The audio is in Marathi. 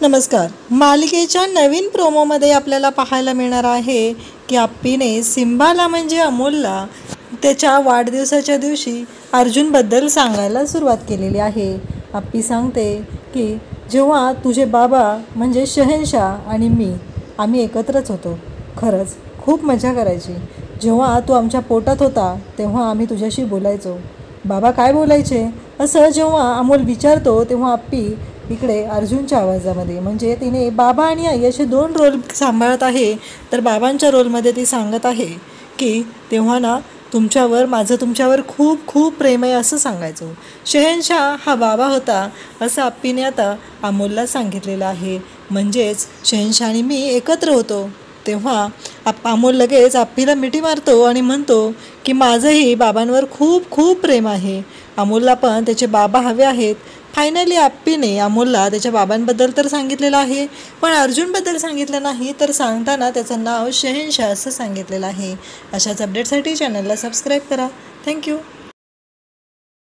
नमस्कार. मालिकेच्या नवीन प्रोमोमध्ये आपल्याला पाहायला मिळणार आहे की आप्पीने सिम्बाला म्हणजे अमोलला त्याच्या वाढदिवसाच्या दिवशी अर्जुनबद्दल सांगायला सुरुवात केलेली आहे. आप्पी सांगते की जेव्हा तुझे बाबा म्हणजे शहेनशाह आणि मी आम्ही एकत्रच होतो. खरंच खूप मजा करायची. जेव्हा तू आमच्या पोटात होता तेव्हा आम्ही तुझ्याशी बोलायचो. बाबा काय बोलायचे असं जेव्हा अमोल विचारतो तेव्हा आप्पी इकडे अर्जुनच्या आवाजामध्ये म्हणजे तिने बाबा आणि आई असे दोन रोल सांभाळत आहे. तर बाबांच्या रोलमध्ये ती सांगत आहे की तेव्हा ना माझं तुमच्यावर खूप खूप प्रेम आहे असं सांगायचो. शहेनशाह हा बाबा होता असं आप्पीने आता अमोलला सांगितलेलं आहे. म्हणजेच शहेनशाह आणि मी एकत्र होतो. तेव्हा अमोल लगेच आप्पीला मिठी मारतो आणि म्हणतो की माझंही बाबांवर खूप खूप प्रेम आहे. अमोलला पण त्याचे बाबा हवे आहेत. फायनली आप्पीने अमोलला त्याच्या बाबांबद्दल तर सांगितलेलं आहे पण अर्जुनबद्दल सांगितलं नाही. तर सांगताना त्याचं नाव शहेनशाह असं सांगितलेलं आहे. अशाच अपडेटसाठी चॅनलला सबस्क्राईब करा. थँक्यू.